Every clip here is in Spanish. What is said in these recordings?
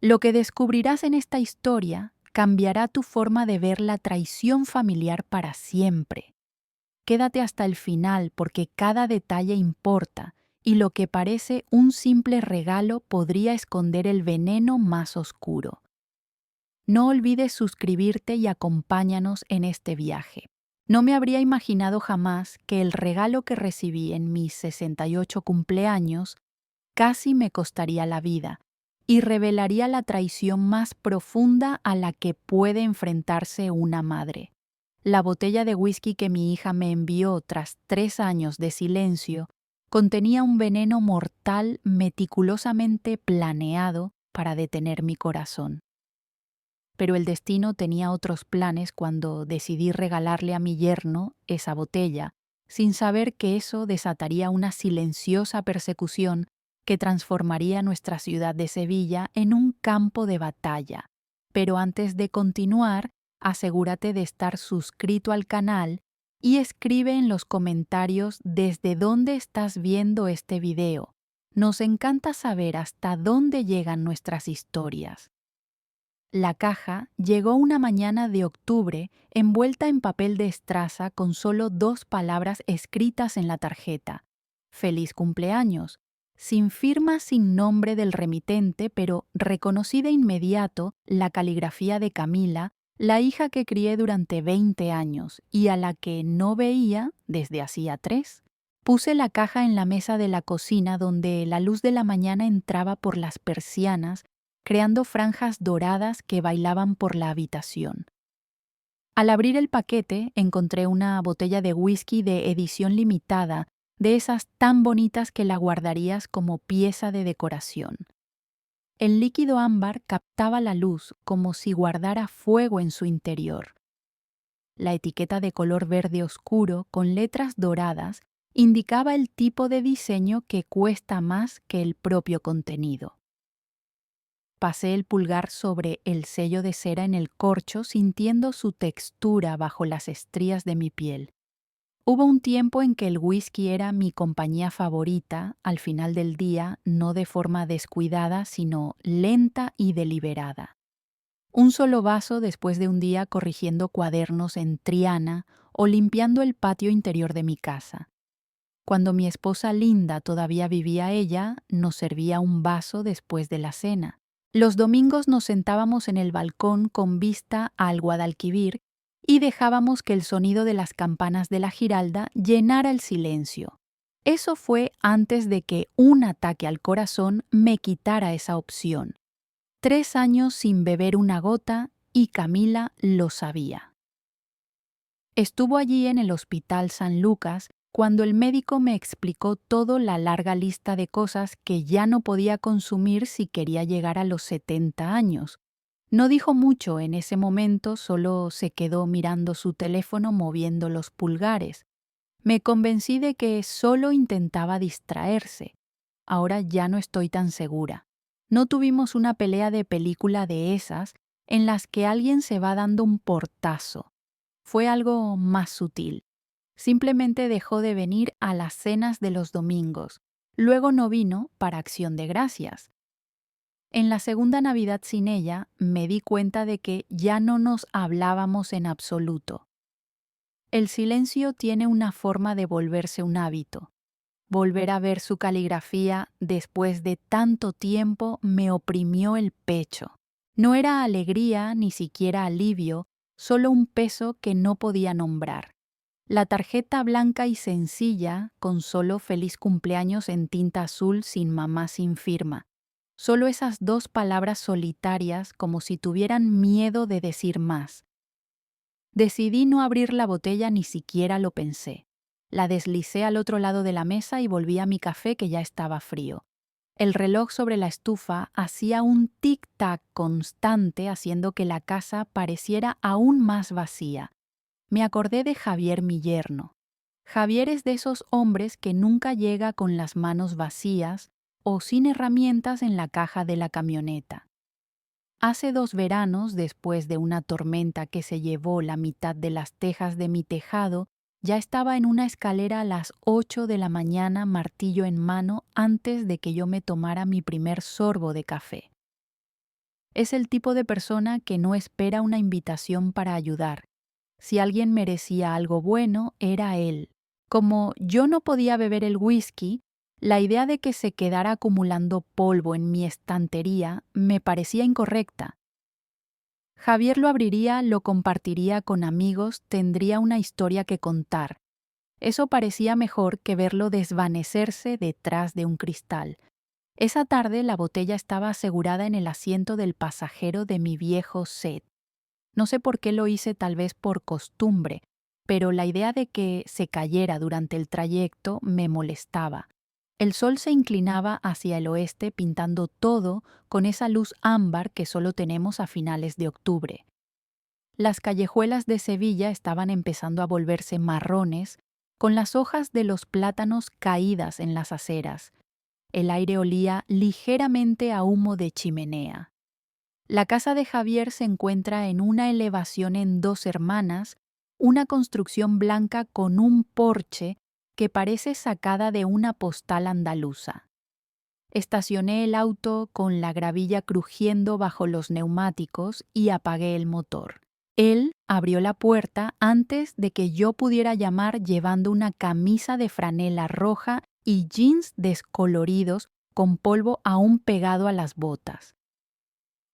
Lo que descubrirás en esta historia cambiará tu forma de ver la traición familiar para siempre. Quédate hasta el final porque cada detalle importa y lo que parece un simple regalo podría esconder el veneno más oscuro. No olvides suscribirte y acompáñanos en este viaje. No me habría imaginado jamás que el regalo que recibí en mis 68 cumpleaños casi me costaría la vida y revelaría la traición más profunda a la que puede enfrentarse una madre. La botella de whisky que mi hija me envió tras 3 años de silencio contenía un veneno mortal meticulosamente planeado para detener mi corazón. Pero el destino tenía otros planes cuando decidí regalarle a mi yerno esa botella, sin saber que eso desataría una silenciosa persecución que transformaría nuestra ciudad de Sevilla en un campo de batalla. Pero antes de continuar, asegúrate de estar suscrito al canal y escribe en los comentarios desde dónde estás viendo este video. Nos encanta saber hasta dónde llegan nuestras historias. La caja llegó una mañana de octubre envuelta en papel de estraza con solo 2 palabras escritas en la tarjeta. Feliz cumpleaños, sin firma, sin nombre del remitente, pero reconocí de inmediato la caligrafía de Camila, la hija que crié durante 20 años y a la que no veía desde hacía 3. Puse la caja en la mesa de la cocina donde la luz de la mañana entraba por las persianas creando franjas doradas que bailaban por la habitación. Al abrir el paquete encontré una botella de whisky de edición limitada, de esas tan bonitas que la guardarías como pieza de decoración. El líquido ámbar captaba la luz como si guardara fuego en su interior. La etiqueta de color verde oscuro con letras doradas indicaba el tipo de diseño que cuesta más que el propio contenido. Pasé el pulgar sobre el sello de cera en el corcho sintiendo su textura bajo las estrías de mi piel. Hubo un tiempo en que el whisky era mi compañía favorita, al final del día, no de forma descuidada, sino lenta y deliberada. Un solo vaso después de un día corrigiendo cuadernos en Triana o limpiando el patio interior de mi casa. Cuando mi esposa Linda todavía vivía ella, nos servía un vaso después de la cena. Los domingos nos sentábamos en el balcón con vista al Guadalquivir y dejábamos que el sonido de las campanas de la Giralda llenara el silencio. Eso fue antes de que un ataque al corazón me quitara esa opción. 3 años sin beber una gota y Camila lo sabía. Estuvo allí en el Hospital San Lucas cuando el médico me explicó toda la larga lista de cosas que ya no podía consumir si quería llegar a los 70 años. No dijo mucho en ese momento, solo se quedó mirando su teléfono moviendo los pulgares. Me convencí de que solo intentaba distraerse. Ahora ya no estoy tan segura. No tuvimos una pelea de película de esas en las que alguien se va dando un portazo. Fue algo más sutil. Simplemente dejó de venir a las cenas de los domingos. Luego no vino para Acción de Gracias. En la segunda Navidad sin ella, me di cuenta de que ya no nos hablábamos en absoluto. El silencio tiene una forma de volverse un hábito. Volver a ver su caligrafía después de tanto tiempo me oprimió el pecho. No era alegría ni siquiera alivio, solo un peso que no podía nombrar. La tarjeta blanca y sencilla, con solo feliz cumpleaños en tinta azul sin mamá sin firma. Solo esas 2 palabras solitarias como si tuvieran miedo de decir más. Decidí no abrir la botella, ni siquiera lo pensé. La deslicé al otro lado de la mesa y volví a mi café que ya estaba frío. El reloj sobre la estufa hacía un tic-tac constante haciendo que la casa pareciera aún más vacía. Me acordé de Javier, mi yerno. Javier es de esos hombres que nunca llega con las manos vacías o sin herramientas en la caja de la camioneta. Hace 2 veranos, después de una tormenta que se llevó la mitad de las tejas de mi tejado, ya estaba en una escalera a las 8 de la mañana, martillo en mano, antes de que yo me tomara mi primer sorbo de café. Es el tipo de persona que no espera una invitación para ayudar. Si alguien merecía algo bueno, era él. Como yo no podía beber el whisky, la idea de que se quedara acumulando polvo en mi estantería me parecía incorrecta. Javier lo abriría, lo compartiría con amigos, tendría una historia que contar. Eso parecía mejor que verlo desvanecerse detrás de un cristal. Esa tarde la botella estaba asegurada en el asiento del pasajero de mi viejo Set. No sé por qué lo hice, tal vez por costumbre, pero la idea de que se cayera durante el trayecto me molestaba. El sol se inclinaba hacia el oeste pintando todo con esa luz ámbar que solo tenemos a finales de octubre. Las callejuelas de Sevilla estaban empezando a volverse marrones, con las hojas de los plátanos caídas en las aceras. El aire olía ligeramente a humo de chimenea. La casa de Javier se encuentra en una elevación en Dos Hermanas, una construcción blanca con un porche que parece sacada de una postal andaluza. Estacioné el auto con la gravilla crujiendo bajo los neumáticos y apagué el motor. Él abrió la puerta antes de que yo pudiera llamar, llevando una camisa de franela roja y jeans descoloridos con polvo aún pegado a las botas.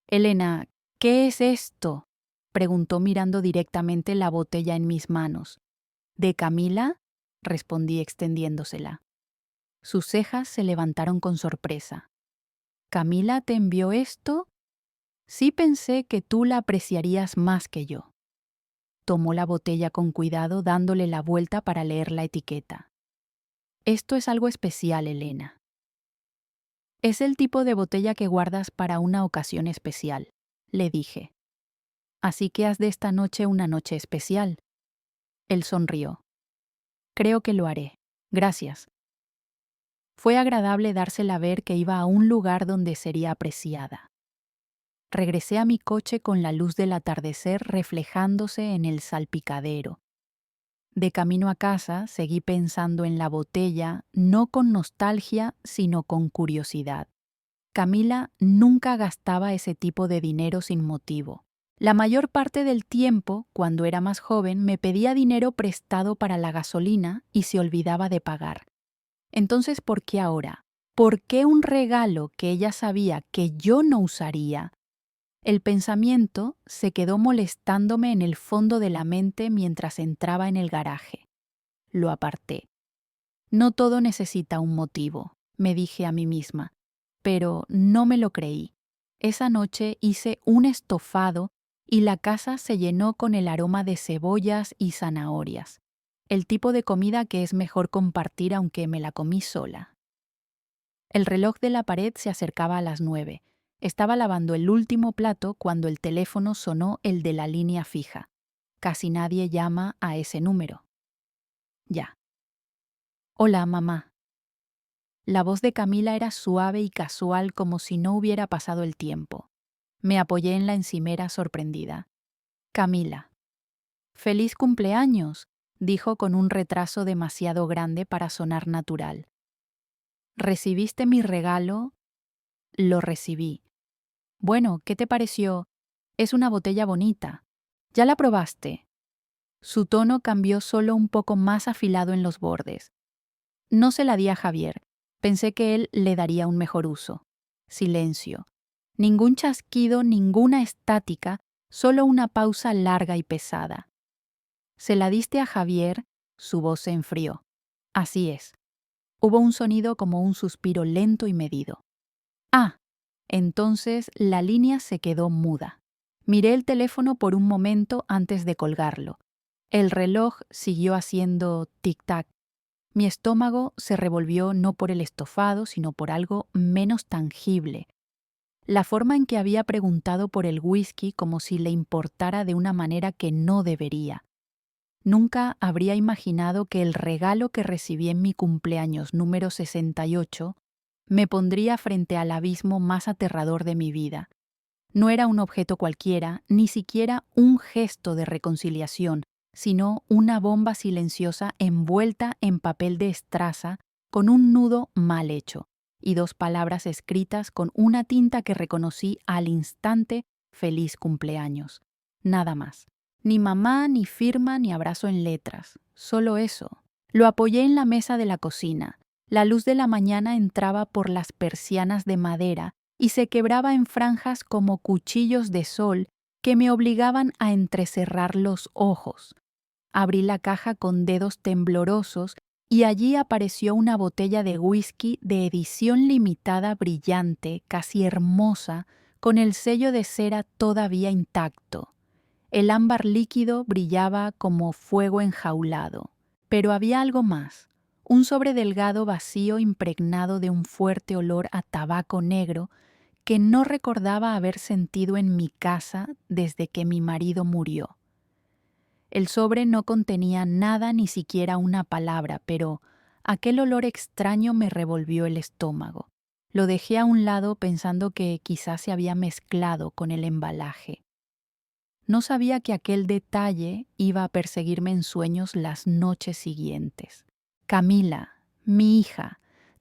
«Elena, ¿qué es esto?», preguntó mirando directamente la botella en mis manos. «¿De Camila?», respondí extendiéndosela. Sus cejas se levantaron con sorpresa. «¿Camila te envió esto? Sí pensé que tú la apreciarías más que yo». Tomó la botella con cuidado, dándole la vuelta para leer la etiqueta. «Esto es algo especial, Elena. Es el tipo de botella que guardas para una ocasión especial», le dije. «Así que haz de esta noche una noche especial». Él sonrió. «Creo que lo haré. Gracias». Fue agradable dársela ver que iba a un lugar donde sería apreciada. Regresé a mi coche con la luz del atardecer reflejándose en el salpicadero. De camino a casa seguí pensando en la botella, no con nostalgia, sino con curiosidad. Camila nunca gastaba ese tipo de dinero sin motivo. La mayor parte del tiempo, cuando era más joven, me pedía dinero prestado para la gasolina y se olvidaba de pagar. Entonces, ¿por qué ahora? ¿Por qué un regalo que ella sabía que yo no usaría? El pensamiento se quedó molestándome en el fondo de la mente mientras entraba en el garaje. Lo aparté. No todo necesita un motivo, me dije a mí misma, pero no me lo creí. Esa noche hice un estofado y la casa se llenó con el aroma de cebollas y zanahorias, el tipo de comida que es mejor compartir aunque me la comí sola. El reloj de la pared se acercaba a las 9. Estaba lavando el último plato cuando el teléfono sonó, el de la línea fija. Casi nadie llama a ese número. Ya. «Hola, mamá». La voz de Camila era suave y casual, como si no hubiera pasado el tiempo. Me apoyé en la encimera sorprendida. «Camila». «¡Feliz cumpleaños!», dijo con un retraso demasiado grande para sonar natural. «¿Recibiste mi regalo?». «Lo recibí». «Bueno, ¿qué te pareció? Es una botella bonita. ¿Ya la probaste?». Su tono cambió solo un poco más afilado en los bordes. No se la di a Javier. Pensé que él le daría un mejor uso. Silencio. Ningún chasquido, ninguna estática, solo una pausa larga y pesada. «¿Se la diste a Javier?». Su voz se enfrió. «Así es». Hubo un sonido como un suspiro lento y medido. «Ah». Entonces la línea se quedó muda. Miré el teléfono por un momento antes de colgarlo. El reloj siguió haciendo tic-tac. Mi estómago se revolvió no por el estofado, sino por algo menos tangible. La forma en que había preguntado por el whisky como si le importara de una manera que no debería. Nunca habría imaginado que el regalo que recibí en mi cumpleaños número 68 me pondría frente al abismo más aterrador de mi vida. No era un objeto cualquiera, ni siquiera un gesto de reconciliación, sino una bomba silenciosa envuelta en papel de estraza con un nudo mal hecho. y 2 palabras escritas con una tinta que reconocí al instante: feliz cumpleaños. Nada más. Ni mamá, ni firma, ni abrazo en letras. Solo eso. Lo apoyé en la mesa de la cocina. La luz de la mañana entraba por las persianas de madera y se quebraba en franjas como cuchillos de sol que me obligaban a entrecerrar los ojos. Abrí la caja con dedos temblorosos y allí apareció una botella de whisky de edición limitada brillante, casi hermosa, con el sello de cera todavía intacto. El ámbar líquido brillaba como fuego enjaulado. Pero había algo más. Un sobre delgado vacío impregnado de un fuerte olor a tabaco negro que no recordaba haber sentido en mi casa desde que mi marido murió. El sobre no contenía nada, ni siquiera una palabra, pero aquel olor extraño me revolvió el estómago. Lo dejé a un lado pensando que quizás se había mezclado con el embalaje. No sabía que aquel detalle iba a perseguirme en sueños las noches siguientes. Camila, mi hija,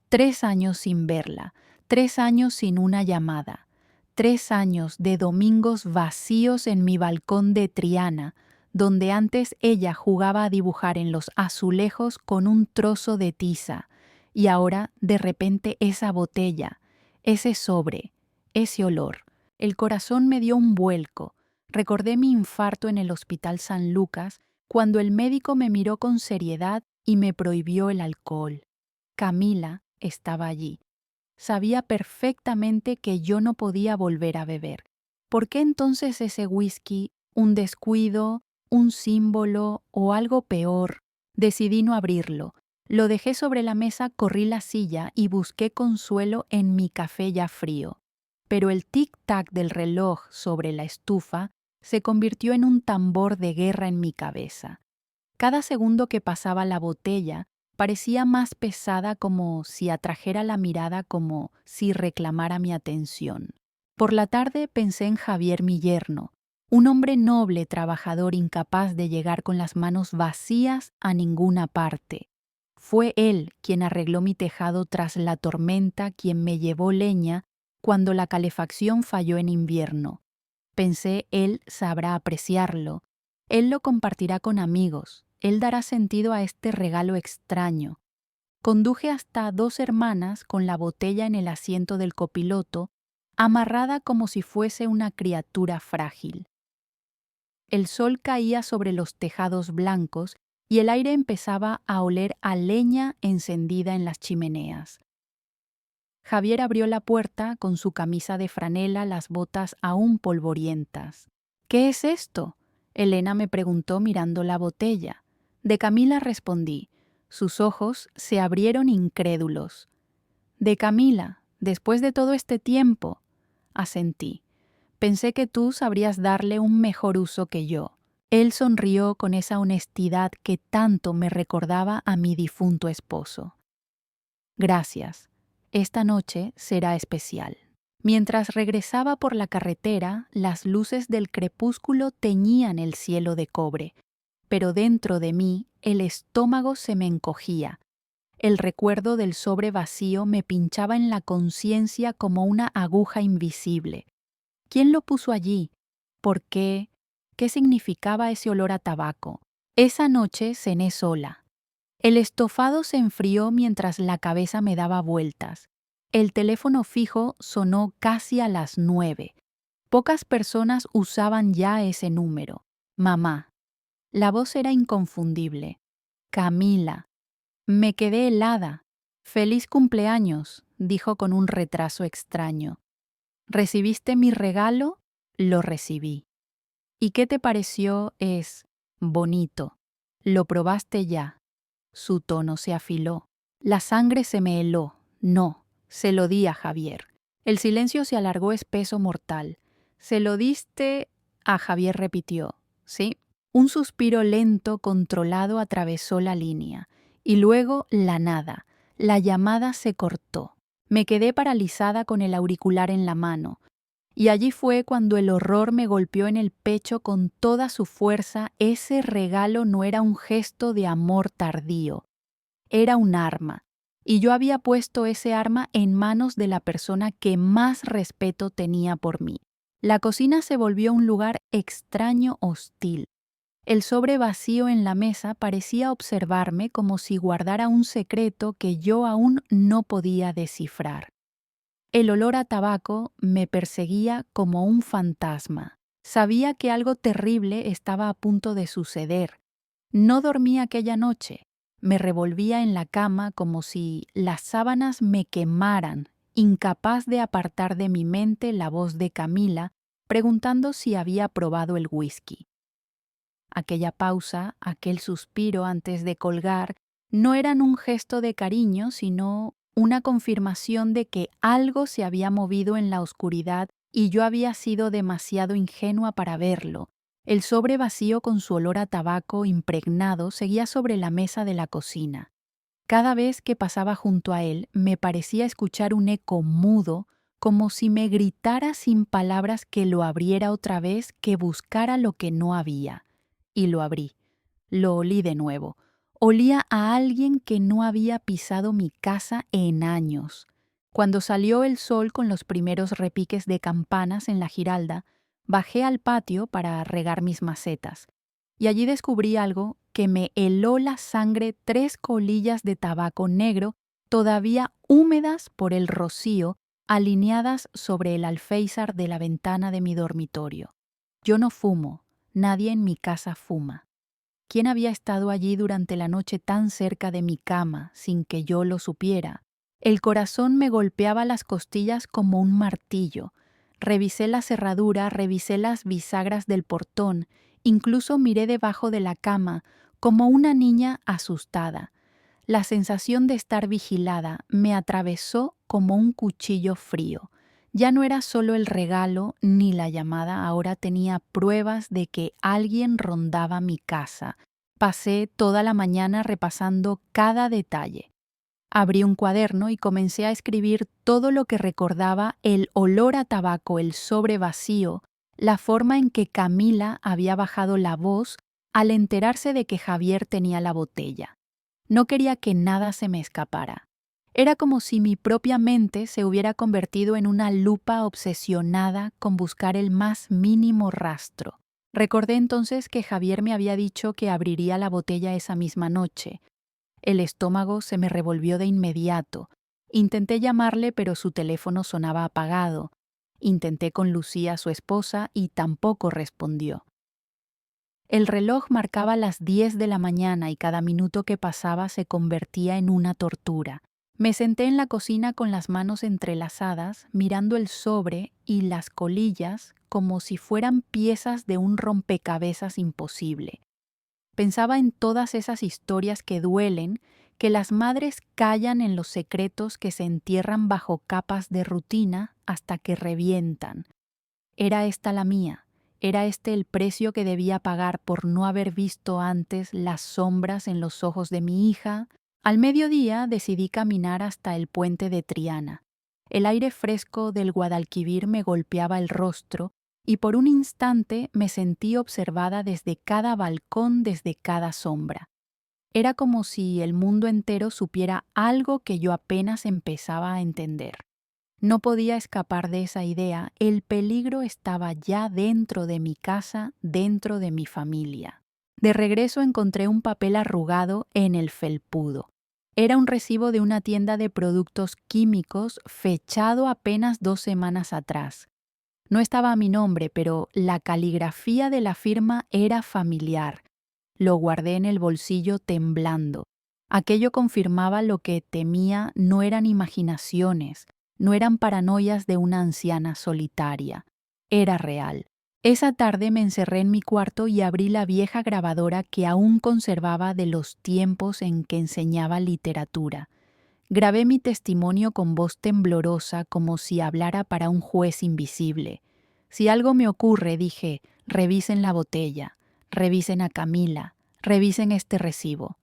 3 años sin verla, 3 años sin una llamada, 3 años de domingos vacíos en mi balcón de Triana, donde antes ella jugaba a dibujar en los azulejos con un trozo de tiza, y ahora de repente esa botella, ese sobre, ese olor. El corazón me dio un vuelco. Recordé mi infarto en el Hospital San Lucas, cuando el médico me miró con seriedad y me prohibió el alcohol. Camila estaba allí. Sabía perfectamente que yo no podía volver a beber. ¿Por qué entonces ese whisky, un descuido, un símbolo o algo peor? Decidí no abrirlo. Lo dejé sobre la mesa, corrí la silla y busqué consuelo en mi café ya frío. Pero el tic-tac del reloj sobre la estufa se convirtió en un tambor de guerra en mi cabeza. Cada segundo que pasaba la botella parecía más pesada, como si atrajera la mirada, como si reclamara mi atención. Por la tarde pensé en Javier, mi yerno, un hombre noble, trabajador, incapaz de llegar con las manos vacías a ninguna parte. Fue él quien arregló mi tejado tras la tormenta, quien me llevó leña cuando la calefacción falló en invierno. Pensé, él sabrá apreciarlo. Él lo compartirá con amigos. Él dará sentido a este regalo extraño. Conduje hasta 2 hermanas con la botella en el asiento del copiloto, amarrada como si fuese una criatura frágil. El sol caía sobre los tejados blancos y el aire empezaba a oler a leña encendida en las chimeneas. Javier abrió la puerta con su camisa de franela, las botas aún polvorientas. «¿Qué es esto?», Elena me preguntó mirando la botella. De Camila respondí. Sus ojos se abrieron incrédulos. «De Camila, después de todo este tiempo», asentí. «Pensé que tú sabrías darle un mejor uso que yo». Él sonrió con esa honestidad que tanto me recordaba a mi difunto esposo. «Gracias. Esta noche será especial». Mientras regresaba por la carretera, las luces del crepúsculo teñían el cielo de cobre, pero dentro de mí el estómago se me encogía. El recuerdo del sobre vacío me pinchaba en la conciencia como una aguja invisible. ¿Quién lo puso allí? ¿Por qué? ¿Qué significaba ese olor a tabaco? Esa noche cené sola. El estofado se enfrió mientras la cabeza me daba vueltas. El teléfono fijo sonó casi a las 9. Pocas personas usaban ya ese número. Mamá. La voz era inconfundible. Camila. Me quedé helada. «Feliz cumpleaños», dijo con un retraso extraño. «¿Recibiste mi regalo?». Lo recibí. «¿Y qué te pareció? Es bonito. ¿Lo probaste ya?». Su tono se afiló. La sangre se me heló. No, se lo di a Javier. El silencio se alargó espeso, mortal. «¿Se lo diste?», a Javier repitió. «Sí». Un suspiro lento, controlado, atravesó la línea. Y luego la nada. La llamada se cortó. Me quedé paralizada con el auricular en la mano. Y allí fue cuando el horror me golpeó en el pecho con toda su fuerza. Ese regalo no era un gesto de amor tardío. Era un arma. y yo había puesto ese arma en manos de la persona que más respeto tenía por mí. La cocina se volvió un lugar extraño, hostil. El sobre vacío en la mesa parecía observarme como si guardara un secreto que yo aún no podía descifrar. El olor a tabaco me perseguía como un fantasma. Sabía que algo terrible estaba a punto de suceder. No dormí aquella noche. Me revolvía en la cama como si las sábanas me quemaran, incapaz de apartar de mi mente la voz de Camila preguntando si había probado el whisky. Aquella pausa, aquel suspiro antes de colgar, no eran un gesto de cariño, sino una confirmación de que algo se había movido en la oscuridad y yo había sido demasiado ingenua para verlo. El sobre vacío con su olor a tabaco impregnado seguía sobre la mesa de la cocina. Cada vez que pasaba junto a él, me parecía escuchar un eco mudo, como si me gritara sin palabras que lo abriera otra vez, que buscara lo que no había. Y lo abrí. Lo olí de nuevo. Olía a alguien que no había pisado mi casa en años. Cuando salió el sol con los primeros repiques de campanas en la Giralda, bajé al patio para regar mis macetas. Y allí descubrí algo que me heló la sangre: 3 colillas de tabaco negro, todavía húmedas por el rocío, alineadas sobre el alféizar de la ventana de mi dormitorio. Yo no fumo, nadie en mi casa fuma. ¿Quién había estado allí durante la noche tan cerca de mi cama sin que yo lo supiera? El corazón me golpeaba las costillas como un martillo. Revisé la cerradura, revisé las bisagras del portón, incluso miré debajo de la cama, como una niña asustada. La sensación de estar vigilada me atravesó como un cuchillo frío. Ya no era solo el regalo ni la llamada, ahora tenía pruebas de que alguien rondaba mi casa. Pasé toda la mañana repasando cada detalle. Abrí un cuaderno y comencé a escribir todo lo que recordaba: el olor a tabaco, el sobre vacío, la forma en que Camila había bajado la voz al enterarse de que Javier tenía la botella. No quería que nada se me escapara. Era como si mi propia mente se hubiera convertido en una lupa obsesionada con buscar el más mínimo rastro. Recordé entonces que Javier me había dicho que abriría la botella esa misma noche. El estómago se me revolvió de inmediato. Intenté llamarle, pero su teléfono sonaba apagado. Intenté con Lucía, su esposa, y tampoco respondió. El reloj marcaba las 10 de la mañana y cada minuto que pasaba se convertía en una tortura. Me senté en la cocina con las manos entrelazadas, mirando el sobre y las colillas como si fueran piezas de un rompecabezas imposible. Pensaba en todas esas historias que duelen, que las madres callan, en los secretos que se entierran bajo capas de rutina hasta que revientan. Era esta la mía. Era este el precio que debía pagar por no haber visto antes las sombras en los ojos de mi hija. Al mediodía decidí caminar hasta el puente de Triana. El aire fresco del Guadalquivir me golpeaba el rostro y por un instante me sentí observada desde cada balcón, desde cada sombra. Era como si el mundo entero supiera algo que yo apenas empezaba a entender. No podía escapar de esa idea: el peligro estaba ya dentro de mi casa, dentro de mi familia. De regreso encontré un papel arrugado en el felpudo. Era un recibo de una tienda de productos químicos fechado apenas 2 semanas atrás. No estaba a mi nombre, pero la caligrafía de la firma era familiar. Lo guardé en el bolsillo temblando. Aquello confirmaba lo que temía: no eran imaginaciones. No eran paranoias de una anciana solitaria. Era real. Esa tarde me encerré en mi cuarto y abrí la vieja grabadora que aún conservaba de los tiempos en que enseñaba literatura. Grabé mi testimonio con voz temblorosa, como si hablara para un juez invisible. Si algo me ocurre, dije, revisen la botella, revisen a Camila, revisen este recibo.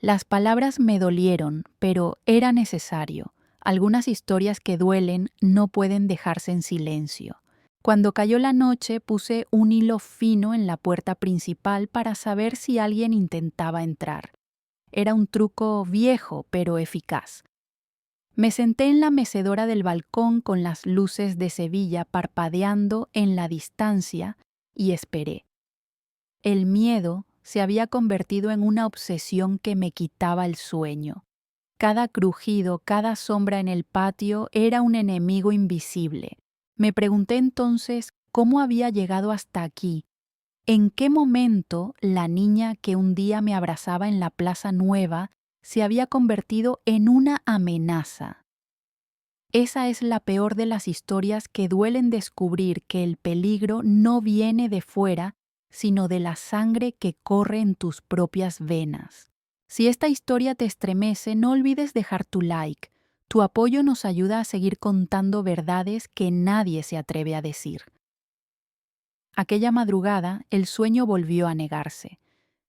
Las palabras me dolieron, pero era necesario. Algunas historias que duelen no pueden dejarse en silencio. Cuando cayó la noche, puse un hilo fino en la puerta principal para saber si alguien intentaba entrar. Era un truco viejo pero eficaz. Me senté en la mecedora del balcón con las luces de Sevilla parpadeando en la distancia y esperé. El miedo se había convertido en una obsesión que me quitaba el sueño. Cada crujido, cada sombra en el patio era un enemigo invisible. Me pregunté entonces cómo había llegado hasta aquí. ¿En qué momento la niña que un día me abrazaba en la Plaza Nueva se había convertido en una amenaza? Esa es la peor de las historias que duelen descubrir que el peligro no viene de fuera, sino de la sangre que corre en tus propias venas. Si esta historia te estremece, no olvides dejar tu like. Tu apoyo nos ayuda a seguir contando verdades que nadie se atreve a decir. Aquella madrugada, el sueño volvió a negarse.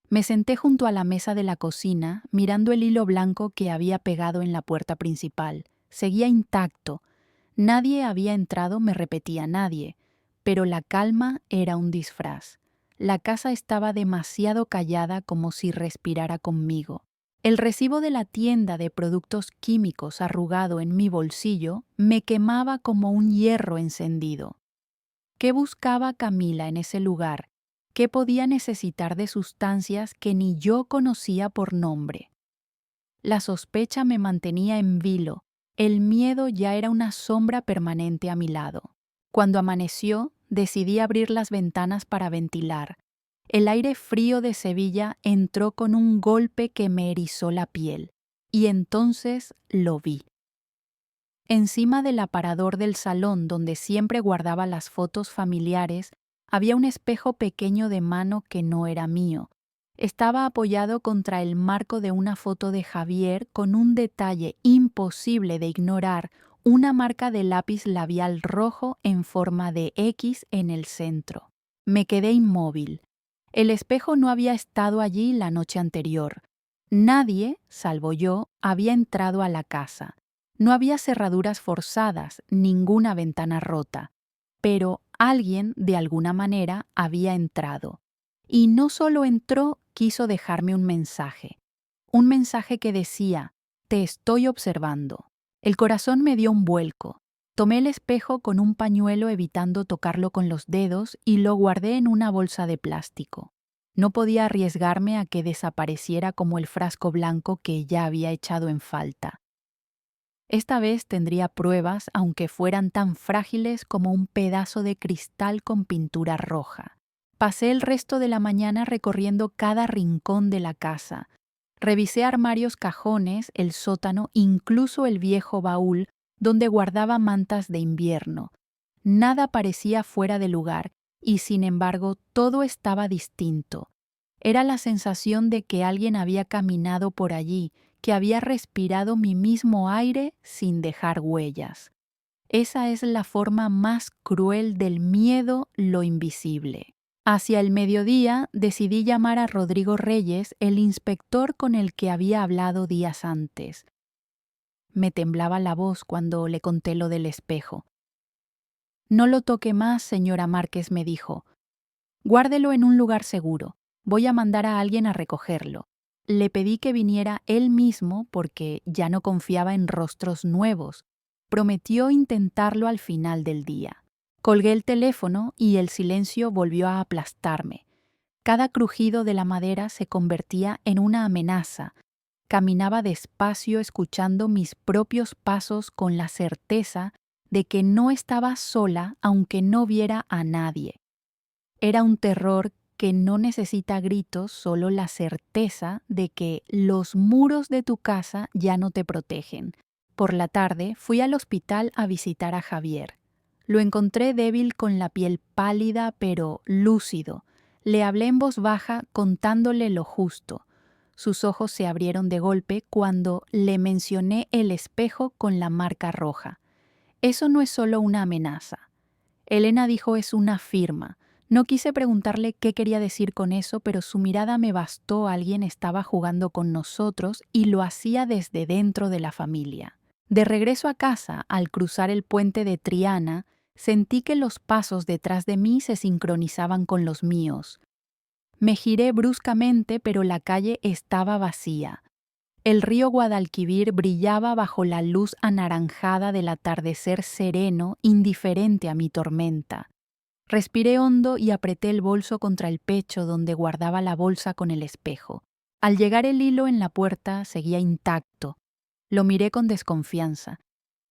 Me senté junto a la mesa de la cocina, mirando el hilo blanco que había pegado en la puerta principal. Seguía intacto. Nadie había entrado, me repetía nadie, pero la calma era un disfraz. La casa estaba demasiado callada como si respirara conmigo. El recibo de la tienda de productos químicos arrugado en mi bolsillo me quemaba como un hierro encendido. ¿Qué buscaba Camila en ese lugar? ¿Qué podía necesitar de sustancias que ni yo conocía por nombre? La sospecha me mantenía en vilo. El miedo ya era una sombra permanente a mi lado. Cuando amaneció, decidí abrir las ventanas para ventilar. El aire frío de Sevilla entró con un golpe que me erizó la piel. Y entonces lo vi. Encima del aparador del salón donde siempre guardaba las fotos familiares, había un espejo pequeño de mano que no era mío. Estaba apoyado contra el marco de una foto de Javier con un detalle imposible de ignorar, una marca de lápiz labial rojo en forma de X en el centro. Me quedé inmóvil. El espejo no había estado allí la noche anterior. Nadie, salvo yo, había entrado a la casa. No había cerraduras forzadas, ninguna ventana rota, pero alguien, de alguna manera, había entrado. Y no solo entró, quiso dejarme un mensaje. Un mensaje que decía, «Te estoy observando». El corazón me dio un vuelco. Tomé el espejo con un pañuelo evitando tocarlo con los dedos y lo guardé en una bolsa de plástico. No podía arriesgarme a que desapareciera como el frasco blanco que ya había echado en falta. Esta vez tendría pruebas, aunque fueran tan frágiles como un pedazo de cristal con pintura roja. Pasé el resto de la mañana recorriendo cada rincón de la casa. Revisé armarios, cajones, el sótano, incluso el viejo baúl donde guardaba mantas de invierno. Nada parecía fuera de lugar y, sin embargo, todo estaba distinto. Era la sensación de que alguien había caminado por allí, que había respirado mi mismo aire sin dejar huellas. Esa es la forma más cruel del miedo, lo invisible. Hacia el mediodía decidí llamar a Rodrigo Reyes, el inspector con el que había hablado días antes. Me temblaba la voz cuando le conté lo del espejo. «No lo toque más, señora Márquez», me dijo. «Guárdelo en un lugar seguro. Voy a mandar a alguien a recogerlo». Le pedí que viniera él mismo porque ya no confiaba en rostros nuevos. Prometió intentarlo al final del día. Colgué el teléfono y el silencio volvió a aplastarme. Cada crujido de la madera se convertía en una amenaza. Caminaba despacio escuchando mis propios pasos con la certeza de que no estaba sola aunque no viera a nadie. Era un terror que no necesita gritos, solo la certeza de que los muros de tu casa ya no te protegen. Por la tarde fui al hospital a visitar a Javier. Lo encontré débil con la piel pálida pero lúcido. Le hablé en voz baja contándole lo justo. Sus ojos se abrieron de golpe cuando le mencioné el espejo con la marca roja. Eso no es solo una amenaza. Elena dijo es una firma. No quise preguntarle qué quería decir con eso, pero su mirada me bastó. Alguien estaba jugando con nosotros y lo hacía desde dentro de la familia. De regreso a casa, al cruzar el puente de Triana, sentí que los pasos detrás de mí se sincronizaban con los míos. Me giré bruscamente, pero la calle estaba vacía. El río Guadalquivir brillaba bajo la luz anaranjada del atardecer sereno, indiferente a mi tormenta. Respiré hondo y apreté el bolso contra el pecho donde guardaba la bolsa con el espejo. Al llegar el hilo en la puerta seguía intacto. Lo miré con desconfianza.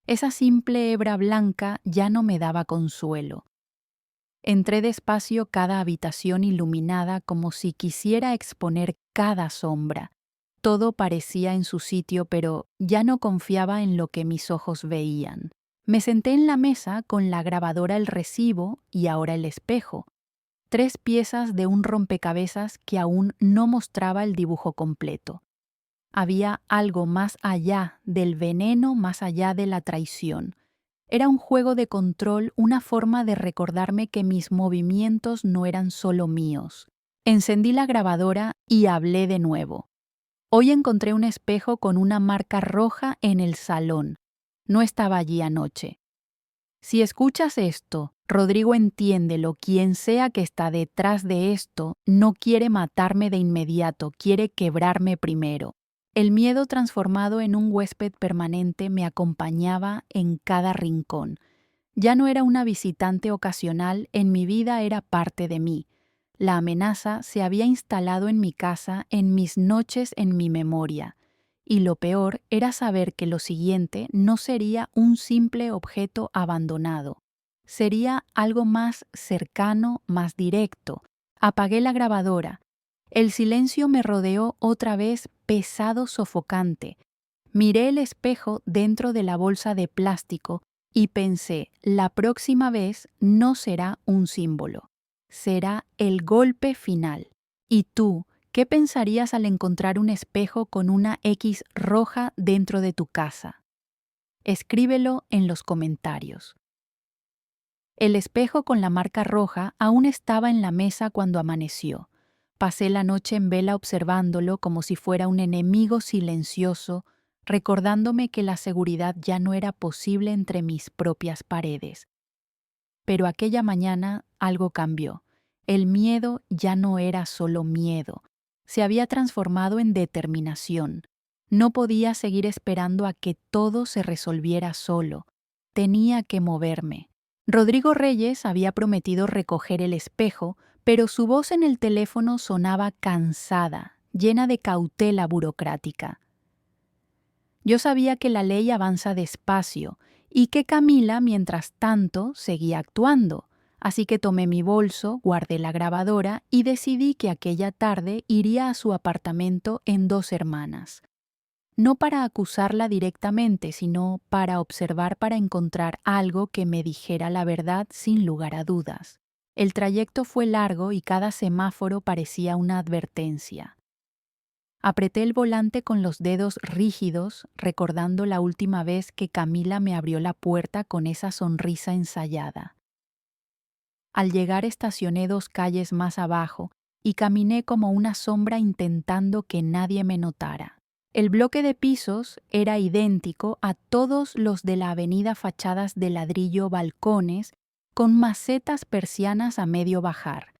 Esa simple hebra blanca ya no me daba consuelo. Entré despacio cada habitación iluminada como si quisiera exponer cada sombra. Todo parecía en su sitio, pero ya no confiaba en lo que mis ojos veían. Me senté en la mesa con la grabadora, el recibo y ahora el espejo. 3 piezas de un rompecabezas que aún no mostraba el dibujo completo. Había algo más allá del veneno, más allá de la traición. Era un juego de control, una forma de recordarme que mis movimientos no eran solo míos. Encendí la grabadora y hablé de nuevo. Hoy encontré un espejo con una marca roja en el salón. No estaba allí anoche. Si escuchas esto, Rodrigo, entiéndelo, quien sea que está detrás de esto, no quiere matarme de inmediato, quiere quebrarme primero. El miedo transformado en un huésped permanente me acompañaba en cada rincón. Ya no era una visitante ocasional, en mi vida era parte de mí. La amenaza se había instalado en mi casa, en mis noches, en mi memoria. Y lo peor era saber que lo siguiente no sería un simple objeto abandonado. Sería algo más cercano, más directo. Apagué la grabadora. El silencio me rodeó otra vez, pesado, sofocante. Miré el espejo dentro de la bolsa de plástico y pensé, la próxima vez no será un símbolo, será el golpe final. ¿Y tú, qué pensarías al encontrar un espejo con una X roja dentro de tu casa? Escríbelo en los comentarios. El espejo con la marca roja aún estaba en la mesa cuando amaneció. Pasé la noche en vela observándolo como si fuera un enemigo silencioso, recordándome que la seguridad ya no era posible entre mis propias paredes. Pero aquella mañana algo cambió. El miedo ya no era solo miedo, se había transformado en determinación. No podía seguir esperando a que todo se resolviera solo. Tenía que moverme. Rodrigo Reyes había prometido recoger el espejo, pero su voz en el teléfono sonaba cansada, llena de cautela burocrática. Yo sabía que la ley avanza despacio y que Camila, mientras tanto, seguía actuando, así que tomé mi bolso, guardé la grabadora y decidí que aquella tarde iría a su apartamento en Dos Hermanas. No para acusarla directamente, sino para observar, para encontrar algo que me dijera la verdad sin lugar a dudas. El trayecto fue largo y cada semáforo parecía una advertencia. Apreté el volante con los dedos rígidos, recordando la última vez que Camila me abrió la puerta con esa sonrisa ensayada. Al llegar estacioné 2 calles más abajo y caminé como una sombra intentando que nadie me notara. El bloque de pisos era idéntico a todos los de la avenida, fachadas de ladrillo, balcones, con macetas persianas a medio bajar.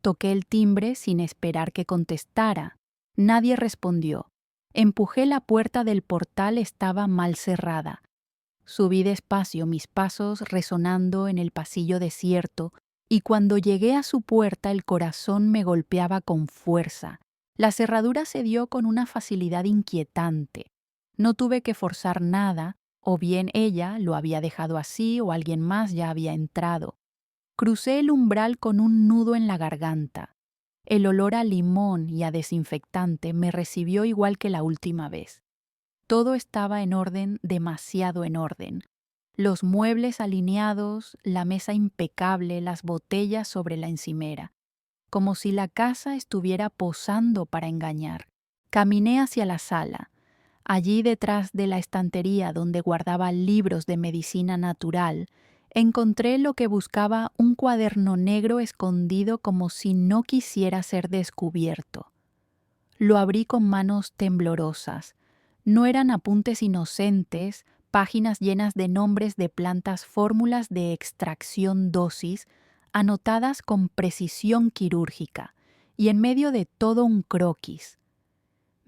Toqué el timbre sin esperar que contestara. Nadie respondió. Empujé la puerta del portal, estaba mal cerrada. Subí despacio, mis pasos resonando en el pasillo desierto, y cuando llegué a su puerta el corazón me golpeaba con fuerza. La cerradura se dio con una facilidad inquietante. No tuve que forzar nada, o bien ella lo había dejado así o alguien más ya había entrado. Crucé el umbral con un nudo en la garganta. El olor a limón y a desinfectante me recibió igual que la última vez. Todo estaba en orden, demasiado en orden. Los muebles alineados, la mesa impecable, las botellas sobre la encimera, como si la casa estuviera posando para engañar. Caminé hacia la sala. Allí, detrás de la estantería donde guardaba libros de medicina natural, encontré lo que buscaba: un cuaderno negro escondido como si no quisiera ser descubierto. Lo abrí con manos temblorosas. No eran apuntes inocentes, páginas llenas de nombres de plantas, fórmulas de extracción, dosis, anotadas con precisión quirúrgica, y en medio de todo un croquis.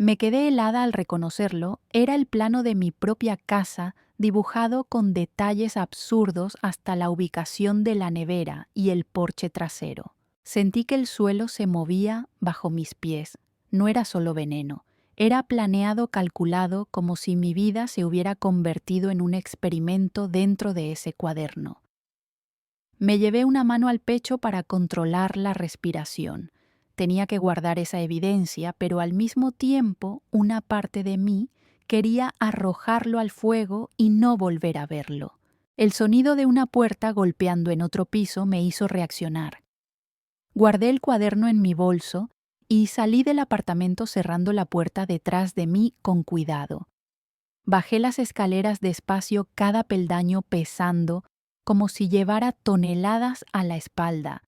Me quedé helada al reconocerlo. Era el plano de mi propia casa, dibujado con detalles absurdos hasta la ubicación de la nevera y el porche trasero. Sentí que el suelo se movía bajo mis pies. No era solo veneno. Era planeado, calculado, como si mi vida se hubiera convertido en un experimento dentro de ese cuaderno. Me llevé una mano al pecho para controlar la respiración. Tenía que guardar esa evidencia, pero al mismo tiempo una parte de mí quería arrojarlo al fuego y no volver a verlo. El sonido de una puerta golpeando en otro piso me hizo reaccionar. Guardé el cuaderno en mi bolso y salí del apartamento cerrando la puerta detrás de mí con cuidado. Bajé las escaleras despacio, cada peldaño pesando, como si llevara toneladas a la espalda.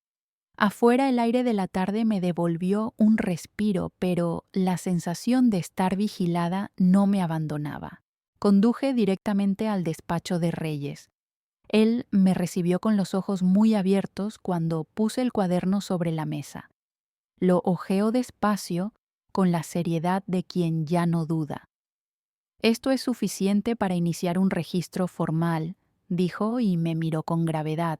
Afuera el aire de la tarde me devolvió un respiro, pero la sensación de estar vigilada no me abandonaba. Conduje directamente al despacho de Reyes. Él me recibió con los ojos muy abiertos cuando puse el cuaderno sobre la mesa. Lo hojeó despacio, con la seriedad de quien ya no duda. «Esto es suficiente para iniciar un registro formal», dijo y me miró con gravedad.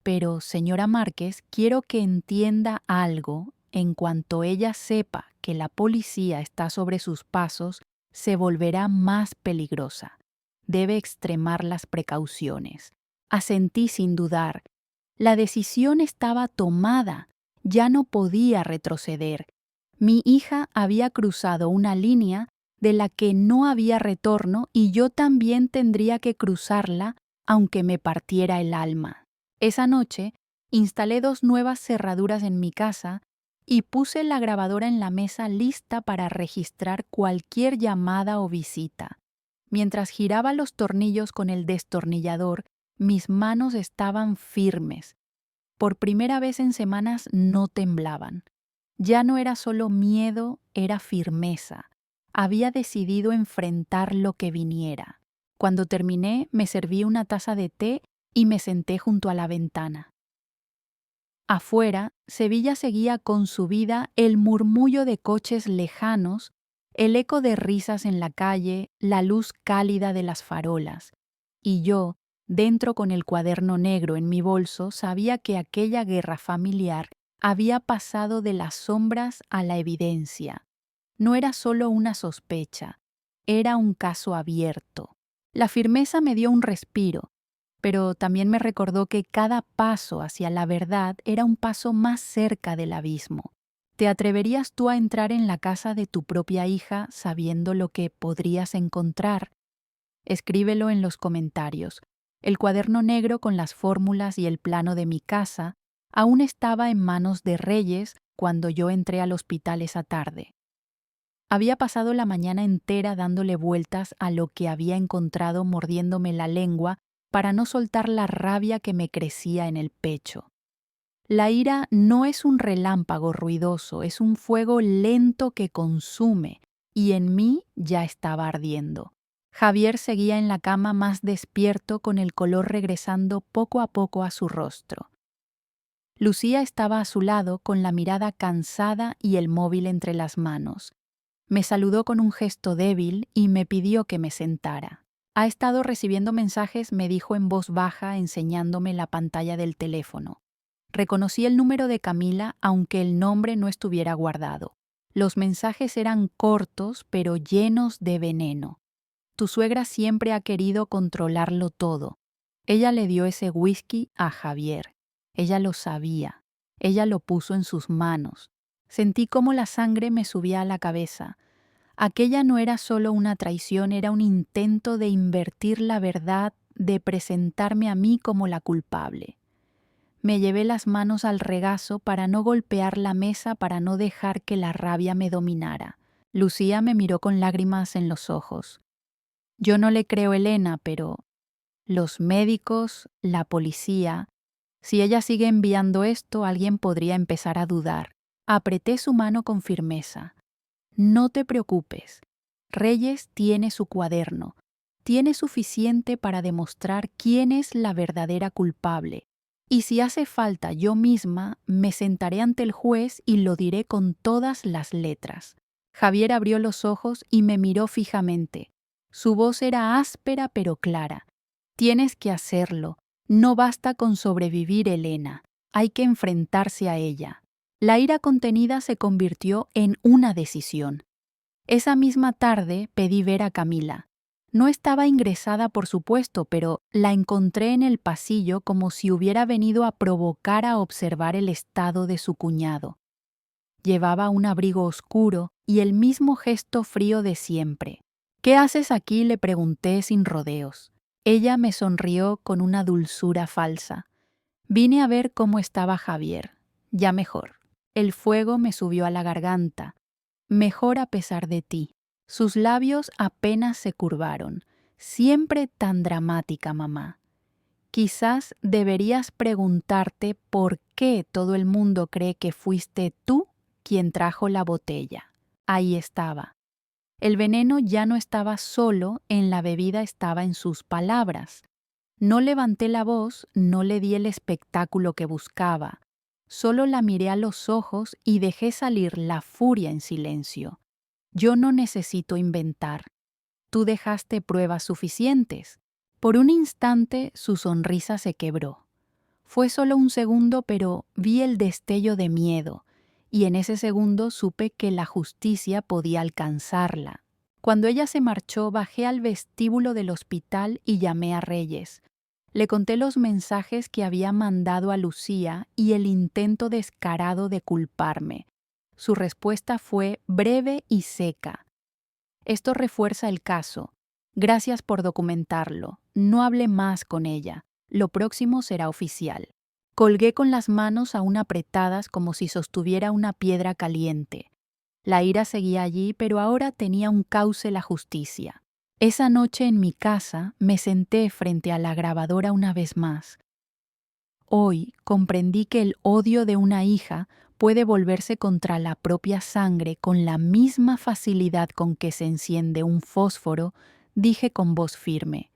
«Pero, señora Márquez, quiero que entienda algo. En cuanto ella sepa que la policía está sobre sus pasos, se volverá más peligrosa. Debe extremar las precauciones». Asentí sin dudar. La decisión estaba tomada. Ya no podía retroceder. Mi hija había cruzado una línea de la que no había retorno y yo también tendría que cruzarla aunque me partiera el alma. Esa noche instalé 2 nuevas cerraduras en mi casa y puse la grabadora en la mesa lista para registrar cualquier llamada o visita. Mientras giraba los tornillos con el destornillador, mis manos estaban firmes. Por primera vez en semanas no temblaban. Ya no era solo miedo, era firmeza. Había decidido enfrentar lo que viniera. Cuando terminé, me serví una taza de té y me senté junto a la ventana. Afuera, Sevilla seguía con su vida, el murmullo de coches lejanos, el eco de risas en la calle, la luz cálida de las farolas. Y yo, dentro con el cuaderno negro en mi bolso, sabía que aquella guerra familiar había pasado de las sombras a la evidencia. No era solo una sospecha, era un caso abierto. La firmeza me dio un respiro, pero también me recordó que cada paso hacia la verdad era un paso más cerca del abismo. ¿Te atreverías tú a entrar en la casa de tu propia hija sabiendo lo que podrías encontrar? Escríbelo en los comentarios. El cuaderno negro con las fórmulas y el plano de mi casa aún estaba en manos de Reyes cuando yo entré al hospital esa tarde. Había pasado la mañana entera dándole vueltas a lo que había encontrado, mordiéndome la lengua para no soltar la rabia que me crecía en el pecho. La ira no es un relámpago ruidoso, es un fuego lento que consume, y en mí ya estaba ardiendo. Javier seguía en la cama más despierto, con el color regresando poco a poco a su rostro. Lucía estaba a su lado con la mirada cansada y el móvil entre las manos. Me saludó con un gesto débil y me pidió que me sentara. «Ha estado recibiendo mensajes», me dijo en voz baja, enseñándome la pantalla del teléfono. Reconocí el número de Camila, aunque el nombre no estuviera guardado. Los mensajes eran cortos, pero llenos de veneno. «Tu suegra siempre ha querido controlarlo todo. Ella le dio ese whisky a Javier. Ella lo sabía. Ella lo puso en sus manos». Sentí cómo la sangre me subía a la cabeza. Aquella no era solo una traición, era un intento de invertir la verdad, de presentarme a mí como la culpable. Me llevé las manos al regazo para no golpear la mesa, para no dejar que la rabia me dominara. Lucía me miró con lágrimas en los ojos. «Yo no le creo, Elena, pero los médicos, la policía, si ella sigue enviando esto, alguien podría empezar a dudar». Apreté su mano con firmeza. «No te preocupes. Reyes tiene su cuaderno. Tiene suficiente para demostrar quién es la verdadera culpable. Y si hace falta, yo misma me sentaré ante el juez y lo diré con todas las letras. Javier abrió los ojos y me miró fijamente. Su voz era áspera pero clara. Tienes que hacerlo. No basta con sobrevivir, Elena. Hay que enfrentarse a ella. La ira contenida se convirtió en una decisión. Esa misma tarde pedí ver a Camila. No estaba ingresada, por supuesto, pero la encontré en el pasillo como si hubiera venido a provocar a observar el estado de su cuñado. Llevaba un abrigo oscuro y el mismo gesto frío de siempre. ¿Qué haces aquí?, le pregunté sin rodeos. Ella me sonrió con una dulzura falsa. Vine a ver cómo estaba Javier. Ya mejor. El fuego me subió a la garganta. Mejor a pesar de ti. Sus labios apenas se curvaron. Siempre tan dramática, mamá. Quizás deberías preguntarte por qué todo el mundo cree que fuiste tú quien trajo la botella. Ahí estaba. El veneno ya no estaba solo en la bebida, estaba en sus palabras. No levanté la voz, no le di el espectáculo que buscaba. Solo la miré a los ojos y dejé salir la furia en silencio. Yo no necesito inventar. Tú dejaste pruebas suficientes. Por un instante su sonrisa se quebró. Fue solo un segundo, pero vi el destello de miedo, y en ese segundo supe que la justicia podía alcanzarla. Cuando ella se marchó, bajé al vestíbulo del hospital y llamé a Reyes. Le conté los mensajes que había mandado a Lucía y el intento descarado de culparme. Su respuesta fue breve y seca. Esto refuerza el caso. Gracias por documentarlo. No hablé más con ella. Lo próximo será oficial. Colgué con las manos aún apretadas como si sostuviera una piedra caliente. La ira seguía allí, pero ahora tenía un cauce la justicia. Esa noche en mi casa me senté frente a la grabadora una vez más. Hoy comprendí que el odio de una hija puede volverse contra la propia sangre con la misma facilidad con que se enciende un fósforo, dije con voz firme.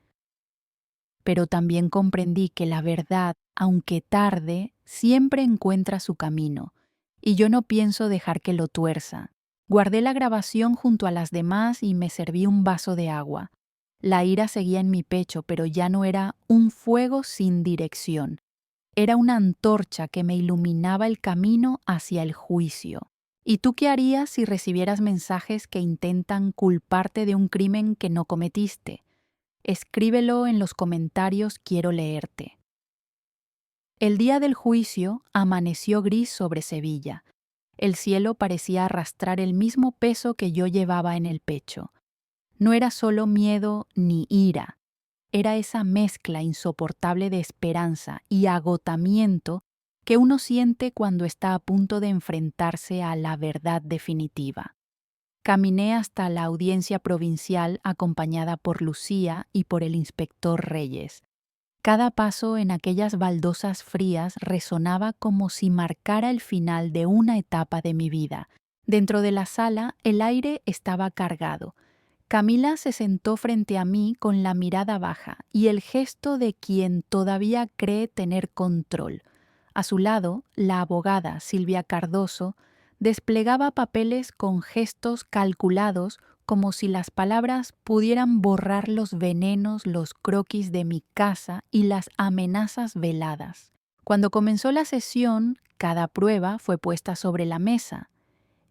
Pero también comprendí que la verdad, aunque tarde, siempre encuentra su camino, y yo no pienso dejar que lo tuerza. Guardé la grabación junto a las demás y me serví un vaso de agua. La ira seguía en mi pecho, pero ya no era un fuego sin dirección. Era una antorcha que me iluminaba el camino hacia el juicio. ¿Y tú qué harías si recibieras mensajes que intentan culparte de un crimen que no cometiste? Escríbelo en los comentarios, quiero leerte. El día del juicio amaneció gris sobre Sevilla. El cielo parecía arrastrar el mismo peso que yo llevaba en el pecho. No era solo miedo ni ira. Era esa mezcla insoportable de esperanza y agotamiento que uno siente cuando está a punto de enfrentarse a la verdad definitiva. Caminé hasta la audiencia provincial acompañada por Lucía y por el inspector Reyes. Cada paso en aquellas baldosas frías resonaba como si marcara el final de una etapa de mi vida. Dentro de la sala el aire estaba cargado. Camila se sentó frente a mí con la mirada baja y el gesto de quien todavía cree tener control. A su lado, la abogada Silvia Cardoso desplegaba papeles con gestos calculados como si las palabras pudieran borrar los venenos, los croquis de mi casa y las amenazas veladas. Cuando comenzó la sesión, cada prueba fue puesta sobre la mesa.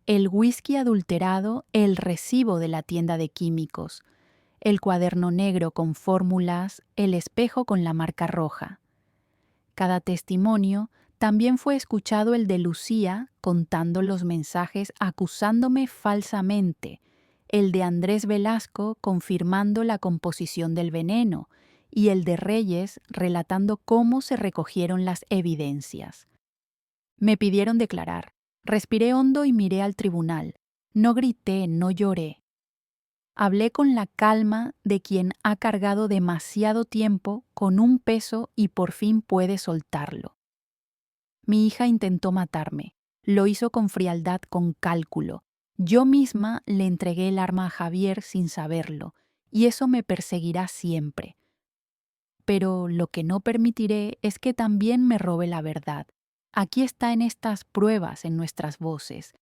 El whisky adulterado, el recibo de la tienda de químicos, el cuaderno negro con fórmulas, el espejo con la marca roja. Cada testimonio también fue escuchado, el de Lucía contando los mensajes acusándome falsamente, el de Andrés Velasco confirmando la composición del veneno y el de Reyes relatando cómo se recogieron las evidencias. Me pidieron declarar. Respiré hondo y miré al tribunal. No grité, no lloré. Hablé con la calma de quien ha cargado demasiado tiempo con un peso y por fin puede soltarlo. Mi hija intentó matarme. Lo hizo con frialdad, con cálculo. Yo misma le entregué el arma a Javier sin saberlo, y eso me perseguirá siempre. Pero lo que no permitiré es que también me robe la verdad. Aquí está en estas pruebas, en nuestras voces.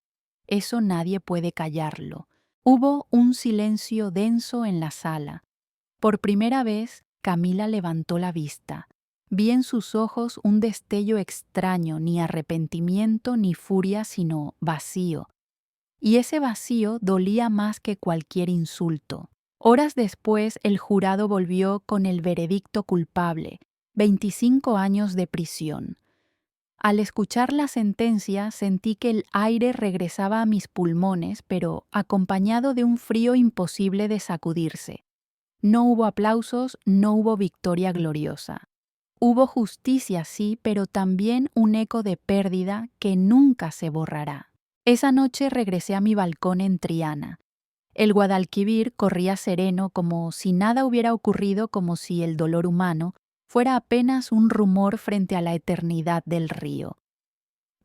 Eso nadie puede callarlo. Hubo un silencio denso en la sala. Por primera vez, Camila levantó la vista. Vi en sus ojos un destello extraño, ni arrepentimiento ni furia, sino vacío. Y ese vacío dolía más que cualquier insulto. Horas después, el jurado volvió con el veredicto culpable: 25 años de prisión. Al escuchar la sentencia, sentí que el aire regresaba a mis pulmones, pero acompañado de un frío imposible de sacudirse. No hubo aplausos, no hubo victoria gloriosa. Hubo justicia, sí, pero también un eco de pérdida que nunca se borrará. Esa noche regresé a mi balcón en Triana. El Guadalquivir corría sereno, como si nada hubiera ocurrido, como si el dolor humano fuera apenas un rumor frente a la eternidad del río.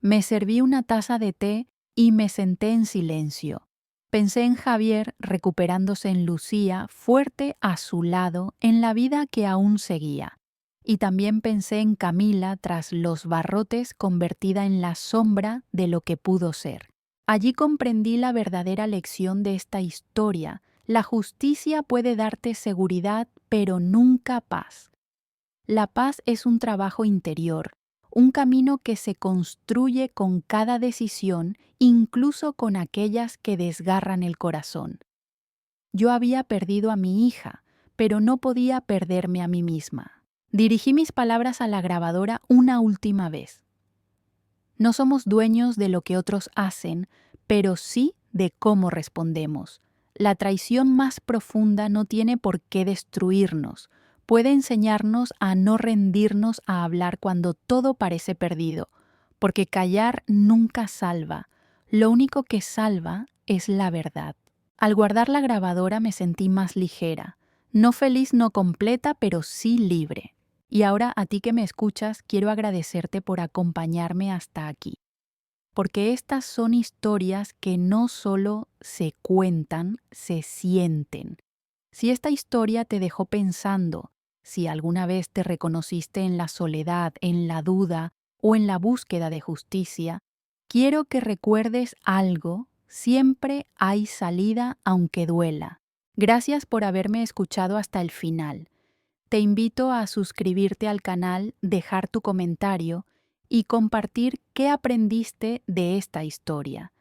Me serví una taza de té y me senté en silencio. Pensé en Javier recuperándose en Lucía, fuerte a su lado en la vida que aún seguía. Y también pensé en Camila tras los barrotes, convertida en la sombra de lo que pudo ser. Allí comprendí la verdadera lección de esta historia. La justicia puede darte seguridad, pero nunca paz. La paz es un trabajo interior, un camino que se construye con cada decisión, incluso con aquellas que desgarran el corazón. Yo había perdido a mi hija, pero no podía perderme a mí misma. Dirigí mis palabras a la grabadora una última vez. No somos dueños de lo que otros hacen, pero sí de cómo respondemos. La traición más profunda no tiene por qué destruirnos. Puede enseñarnos a no rendirnos a hablar cuando todo parece perdido, porque callar nunca salva. Lo único que salva es la verdad. Al guardar la grabadora me sentí más ligera. No feliz, no completa, pero sí libre. Y ahora, a ti que me escuchas, quiero agradecerte por acompañarme hasta aquí. Porque estas son historias que no solo se cuentan, se sienten. Si esta historia te dejó pensando, si alguna vez te reconociste en la soledad, en la duda o en la búsqueda de justicia, quiero que recuerdes algo: siempre hay salida aunque duela. Gracias por haberme escuchado hasta el final. Te invito a suscribirte al canal, dejar tu comentario y compartir qué aprendiste de esta historia.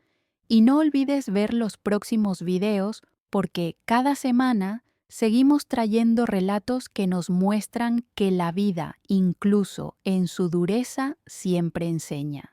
Y no olvides ver los próximos videos, porque cada semana seguimos trayendo relatos que nos muestran que la vida, incluso en su dureza, siempre enseña.